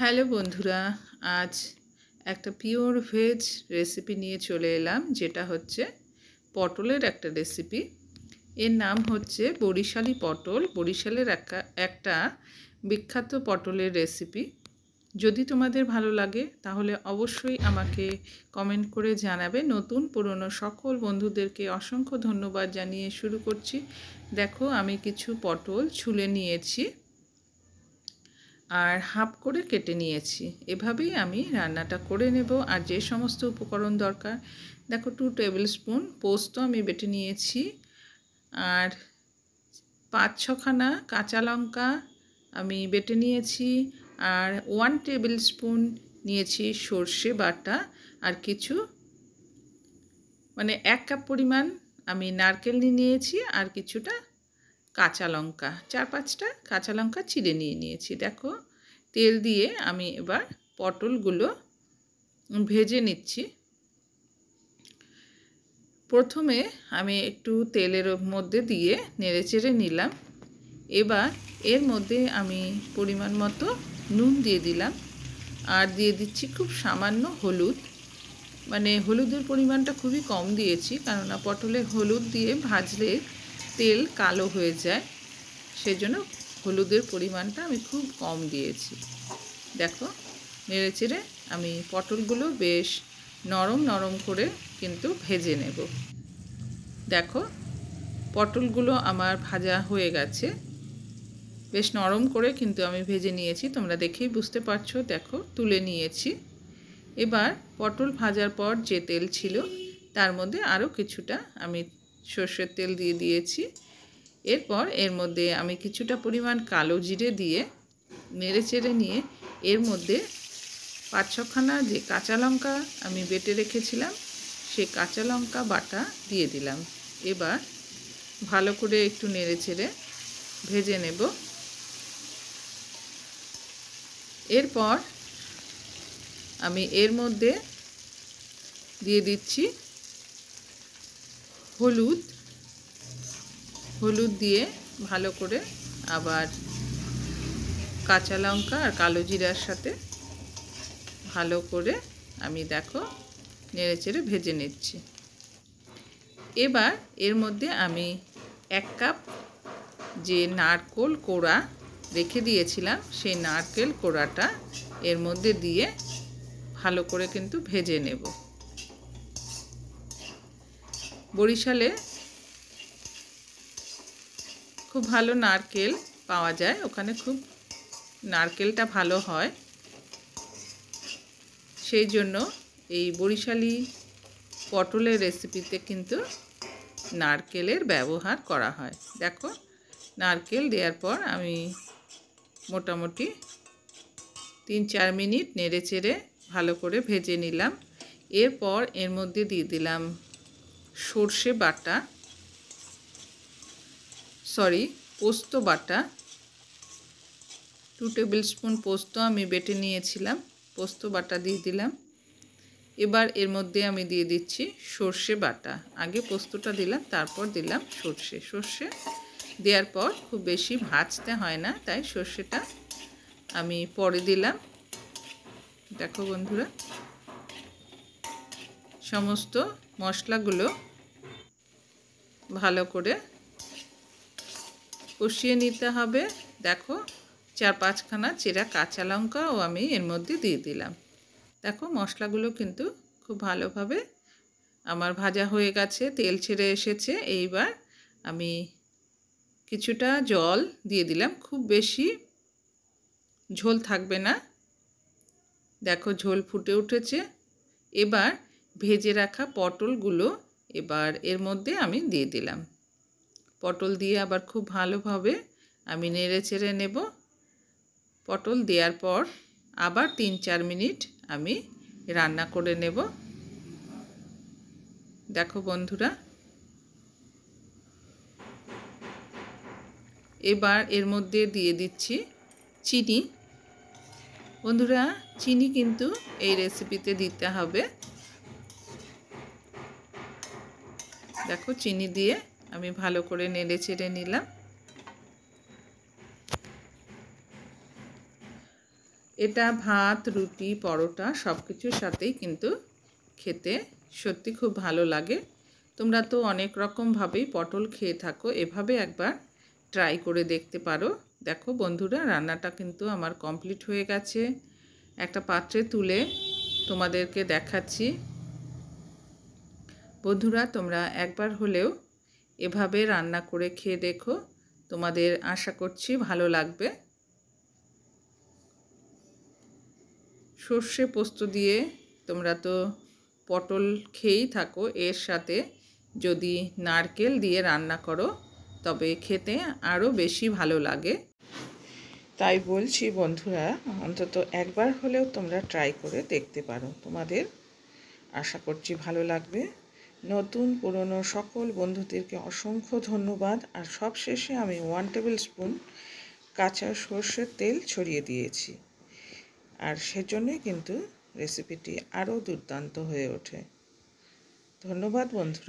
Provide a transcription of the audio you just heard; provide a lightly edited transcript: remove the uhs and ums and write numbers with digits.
Hello বন্ধুরা, আজ একটা পিওর ভেজ রেসিপি নিয়ে চলে এলাম, যেটা হচ্ছে পটলের একটা রেসিপি। এর নাম হচ্ছে বরিশালি পটল। বরিশালের একটা বিখ্যাত পটলের রেসিপি। যদি তোমাদের ভালো লাগে তাহলে অবশ্যই আমাকে কমেন্ট করে জানাবে। নতুন পুরনো সকল বন্ধুদেরকে অসংখ্য ধন্যবাদ জানিয়ে শুরু করছি। দেখো, আমি কিছু পটল ছুলে নিয়েছি আর হাফ করে কেটে নিয়েছি। এভাবেই আমি রান্নাটা করে নেব। আর যে সমস্ত উপকরণ দরকার, দেখো 2 টেবিল স্পুন পোস্ত আমি বেটে নিয়েছি, আর 5-6খানা কাঁচা লঙ্কা আমি বেটে নিয়েছি, আর 1 টেবিল স্পুন নিয়েছি সর্ষে বাটা, আর কিছু 1 কাপ পরিমাণ আমি নারকেল নিয়েছি, আর কিছুটা কাঁচা লঙ্কা, 4-5টা কাঁচা লঙ্কা চিড়ে নিয়েছি। দেখো, তেল দিয়ে আমি এবার পটলগুলো ভেজে নিচ্ছি। প্রথমে আমি একটু তেলের মধ্যে দিয়ে নেড়েচেড়ে নিলাম। এবার এর মধ্যে আমি পরিমাণ মতো নুন দিয়ে দিলাম, আর দিয়ে দিচ্ছি খুব সামান্য হলুদ। হলুদের পরিমাণটা খুবই কম দিয়েছি, কেননা পটলে হলুদ দিয়ে ভাজলে তেল কালো হয়ে যায়, সেজন্য হলুদের পরিমাণটা আমি খুব কম দিয়েছি। দেখো, নেড়েচেড়ে আমি পটলগুলো বেশ নরম নরম করে কিন্তু ভেজে নেব। দেখো, পটলগুলো আমার ভাজা হয়ে গেছে, বেশ নরম করে কিন্তু আমি ভেজে নিয়েছি, তোমরা দেখেই বুঝতে পারছো। দেখো, তুলে নিয়েছি। এবার পটল ভাজার পর যে তেল ছিল তার মধ্যে আরও কিছুটা আমি সর্ষের তেল দিয়ে দিয়েছি। এরপর এর মধ্যে আমি কিছুটা পরিমাণ কালো জিরে দিয়ে নেড়েচেড়ে নিয়ে এর মধ্যে 5-6খানা যে কাঁচা লঙ্কা আমি বেটে রেখেছিলাম সেই কাঁচা লঙ্কা বাটা দিয়ে দিলাম। এবার ভালো করে একটু নেড়েচেড়ে ভেজে নেব। এরপর আমি এর মধ্যে দিয়ে দিচ্ছি হলুদ দিয়ে ভালো করে আবার কাঁচা লঙ্কা আর কালো জিরার সাথে ভালো করে আমি দেখো নেড়েচেড়ে ভেজে নিচ্ছি। এবার এর মধ্যে আমি 1 কাপ যে নারকেল কোড়া রেখে দিয়েছিলাম সেই নারকেল কোড়াটা এর মধ্যে দিয়ে ভালো করে কিন্তু ভেজে নেব। বরিশালে খুব ভালো নারকেল পাওয়া যায়, ওখানে খুব নারকেলটা ভালো হয়, সেই জন্য এই বরিশালি পটলের রেসিপিতে কিন্তু নারকেলের ব্যবহার করা হয়। দেখো, নারকেল দেওয়ার পর আমি মোটামুটি 3-4 মিনিট নেড়েচেড়ে ভালো করে ভেজে নিলাম। এরপর এর মধ্যে দিয়ে দিলাম পোস্ত বাটা। 2 টেবিল স্পুন পোস্ত আমি বেটে নিয়েছিলাম, পোস্ত বাটা দিয়ে দিলাম। এবার এর মধ্যে আমি দিয়ে দিচ্ছি সর্ষে বাটা। আগে পোস্তটা দিলাম, তারপর দিলাম সর্ষে দেওয়ার পর খুব বেশি ভাজতে হয় না, তাই সর্ষেটা আমি পরে দিলাম। দেখো বন্ধুরা, সমস্ত মশলাগুলো ভালো করে কষিয়ে নিতে হবে। দেখো, 4-5খানা চেরা কাঁচা লঙ্কাও আমি এর মধ্যে দিয়ে দিলাম। দেখো, মশলাগুলো কিন্তু খুব ভালোভাবে আমার ভাজা হয়ে গেছে, তেল ছেড়ে এসেছে। এইবার আমি কিছুটা জল দিয়ে দিলাম, খুব বেশি ঝোল থাকবে না। দেখো, ঝোল ফুটে উঠেছে। এবার ভেজে রাখা পটলগুলো এবার এর মধ্যে আমি দিয়ে দিলাম। পটল দিয়ে আবার খুব ভালোভাবে আমি নেড়েচেড়ে নেব। পটল দেওয়ার পর আবার 3-4 মিনিট আমি রান্না করে নেব। দেখো বন্ধুরা, এবার এর মধ্যে দিয়ে দিচ্ছি চিনি। বন্ধুরা, চিনি কিন্তু এই রেসিপিতে দিতে হবে। দেখো, চিনি দিয়ে আমি ভালো করে নেড়েচেড়ে নিলাম। এটা ভাত, রুটি, পরোটা সব কিছুর সাথেই কিন্তু খেতে সত্যি খুব ভালো লাগে। তোমরা তো অনেক রকমভাবেই পটল খেয়ে থাকো, এভাবে একবার ট্রাই করে দেখতে পারো। দেখো বন্ধুরা, রান্নাটা কিন্তু আমার কমপ্লিট হয়ে গেছে। একটা পাত্রে তুলে তোমাদেরকে দেখাচ্ছি। বন্ধুরা, তোমরা একবার হলেও এভাবে রান্না করে খেয়ে দেখো, তোমাদের আশা করছি ভালো লাগবে। সর্ষে পোস্ত দিয়ে তোমরা তো পটল খেয়েই থাকো, এর সাথে যদি নারকেল দিয়ে রান্না করো তবে খেতে আরও বেশি ভালো লাগে। তাই বলছি বন্ধুরা, অন্তত একবার হলেও তোমরা ট্রাই করে দেখতে পারো, তোমাদের আশা করছি ভালো লাগবে। নতুন পুরনো সকল বন্ধুদেরকে অসংখ্য ধন্যবাদ। আর সবশেষে আমি 1 টেবিল স্পুন কাঁচা সর্ষের তেল ছড়িয়ে দিয়েছি, আর সেজন্যই কিন্তু রেসিপিটি আরও দুর্দান্ত হয়ে ওঠে। ধন্যবাদ বন্ধুরা।